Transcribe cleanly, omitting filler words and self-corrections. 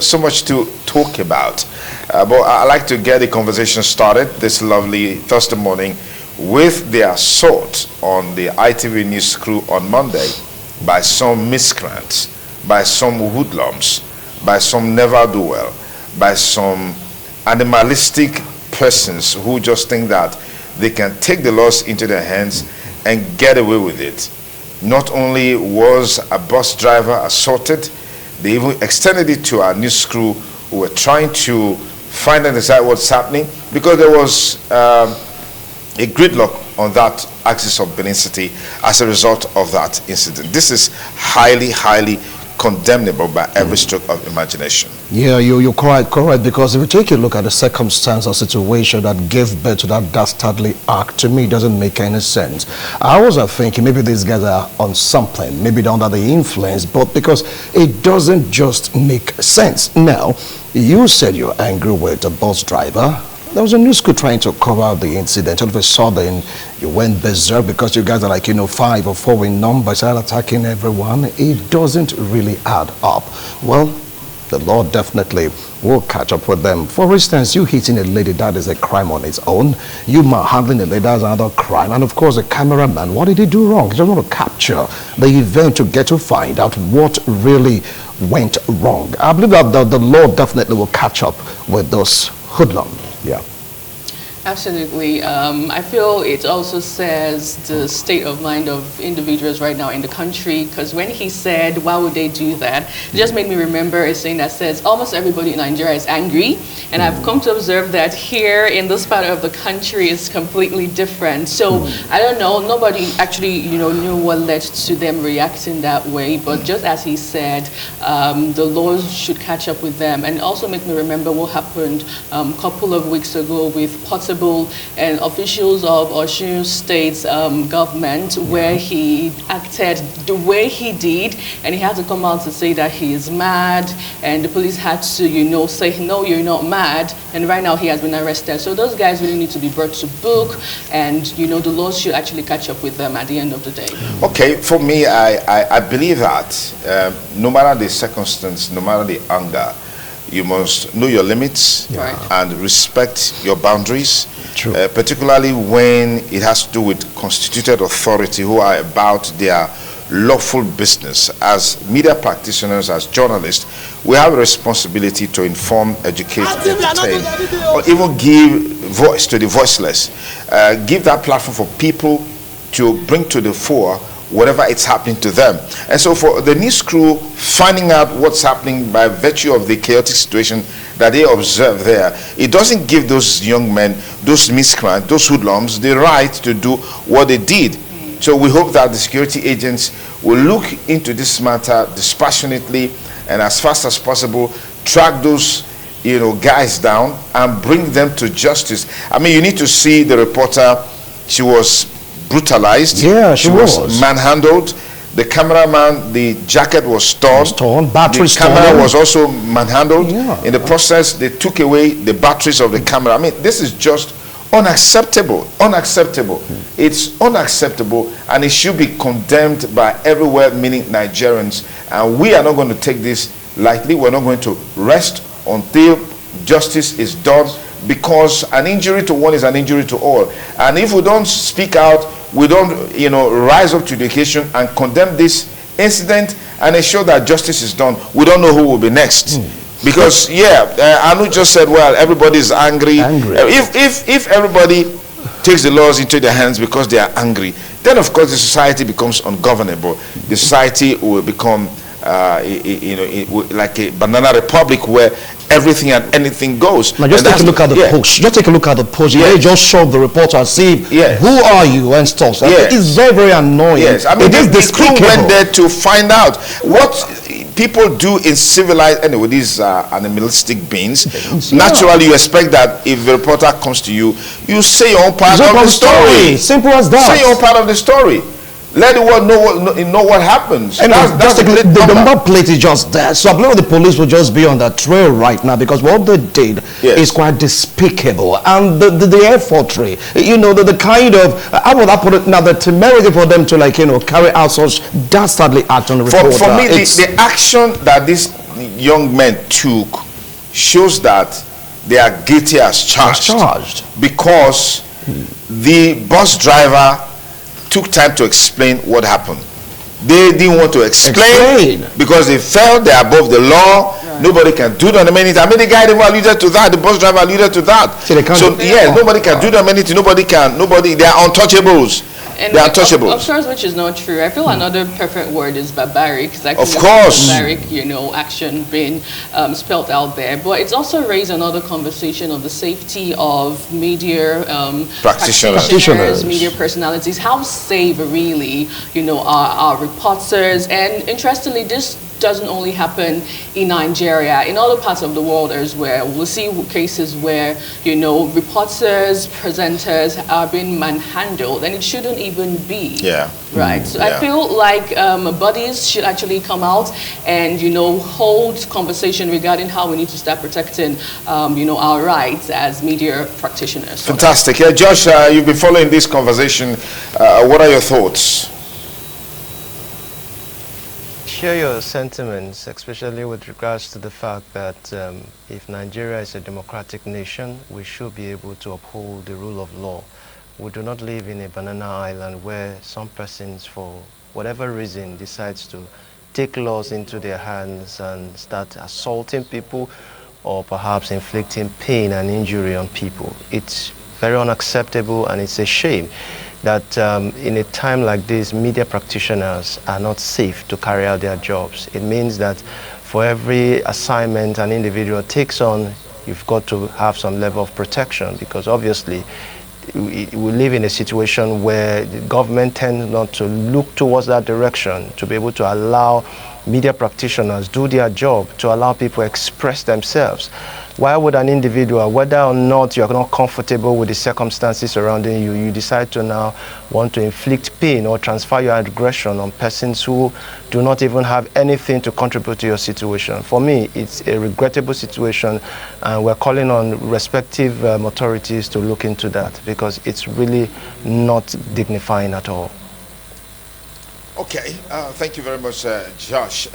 So much to talk about, but I'd like to get the conversation started this lovely Thursday morning with the assault on the ITV news crew on Monday by some miscreants, by some hoodlums, by some never-do-well, by some animalistic persons who just think that they can take the laws into their hands and get away with it. Not only was a bus driver assaulted, they even extended it to our news crew who were trying to find and decide what's happening, because there was a gridlock on that axis of Benin City as a result of that incident. This is highly, highly condemnable by every stroke of imagination. Yeah, you're quite correct, because if you take a look at the circumstance or situation that gave birth to that dastardly act, to me it doesn't make any sense. I was thinking maybe these guys are on something, maybe they're under the influence, but because it doesn't just make sense. Now, you said you're angry with the bus driver. There was a news crew trying to cover up the incident. All of a sudden, you went berserk because you guys are like, 5 or 4 in numbers, started attacking everyone. It doesn't really add up. Well, the law definitely will catch up with them. For instance, you hitting a lady, that is a crime on its own. You manhandling a lady, that's another crime. And of course, the cameraman, what did he do wrong? He just want to capture the event to get to find out what really went wrong. I believe that the law definitely will catch up with those hoodlums. Yeah. Absolutely. I feel it also says the state of mind of individuals right now in the country, because when he said, why would they do that? It just made me remember a saying that says almost everybody in Nigeria is angry. And I've come to observe that here in this part of the country is completely different. So I don't know, nobody actually, knew what led to them reacting that way. But just as he said, the laws should catch up with them. And also make me remember what happened a couple of weeks ago with and officials of Osun State's government, where he acted the way he did, and he had to come out to say that he is mad, and the police had to, say, no, you're not mad, and right now he has been arrested. So those guys really need to be brought to book, and, the laws should actually catch up with them at the end of the day. Okay, for me, I believe that no matter the circumstance, no matter the anger, you must know your limits and respect your boundaries, particularly when it has to do with constituted authority who are about their lawful business. As media practitioners, as journalists, we have a responsibility to inform, educate, entertain, or even give voice to the voiceless. Give that platform for people to bring to the fore whatever it's happening to them. And so for the news crew finding out what's happening by virtue of the chaotic situation that they observe there, it doesn't give those young men, those miscreants, those hoodlums, the right to do what they did. So we hope that the security agents will look into this matter dispassionately and as fast as possible track those guys down and bring them to justice. I mean, you need to see the reporter. She was brutalized. Yeah, she was manhandled. The cameraman, the jacket was torn. Batteries the camera was also manhandled. Yeah. In the process, they took away the batteries of the camera. I mean, this is just unacceptable. Unacceptable. It's unacceptable, and it should be condemned by everywhere, meaning Nigerians. And we are not going to take this lightly. We're not going to rest until justice is done, because an injury to one is an injury to all. And if we don't speak out, we don't, rise up to the occasion and condemn this incident and ensure that justice is done, we don't know who will be next. Because, Anu just said, well, everybody is angry. If everybody takes the laws into their hands because they are angry, then of course the society becomes ungovernable. The society will become like a banana republic where everything and anything goes. Now just take a look at the post. Just take a look at the post. You just show the reporter and see who are you and stuff. So it's very, very annoying. Yes, I mean, the crew went there to find out what people do in civilized, anyway, these are animalistic beings. Naturally, you expect that if the reporter comes to you, you say your own part of the story. Simple as that. Say your own part of the story. Let the world know what happens. And the number plate is just there. So I believe the police will just be on that trail right now, because what they did is quite despicable. And the effortry, the kind of, how would I put it now, the temerity for them to carry out such dastardly act on the reporter. For me, the action that this young men took shows that they are guilty as charged. Because the bus driver took time to explain what happened. They didn't want to explain because they felt they're above the law. Right. Nobody can do them anything. I mean, the guy alluded to that. The bus driver alluded to that. So nobody can do them anything. Nobody, they are untouchables. And they are untouchables. Of course, which is not true. I feel another perfect word is barbaric. Of course. Barbaric, action being spelled out there. But it's also raised another conversation of the safety of media practitioners, media personalities. How safe really, are reporters? And interestingly, this doesn't only happen in Nigeria. In other parts of the world as well, we'll see cases where, reporters, presenters are being manhandled, and it shouldn't even be. Yeah. Right. So I feel like bodies should actually come out and, hold conversation regarding how we need to start protecting, our rights as media practitioners. Fantastic. Yeah, Josh, you've been following this conversation. What are your thoughts? Share your sentiments, especially with regards to the fact that if Nigeria is a democratic nation, we should be able to uphold the rule of law. We do not live in a banana island where some persons, for whatever reason, decides to take laws into their hands and start assaulting people or perhaps inflicting pain and injury on people. It's very unacceptable, and it's a shame that in a time like this, media practitioners are not safe to carry out their jobs. It means that for every assignment an individual takes on, you've got to have some level of protection, because obviously we live in a situation where the government tends not to look towards that direction, to be able to allow media practitioners do their job, to allow people express themselves. Why would an individual, whether or not you're not comfortable with the circumstances surrounding you, you decide to now want to inflict pain or transfer your aggression on persons who do not even have anything to contribute to your situation? For me, it's a regrettable situation, and we're calling on respective authorities to look into that, because it's really not dignifying at all. Okay, thank you very much, Josh.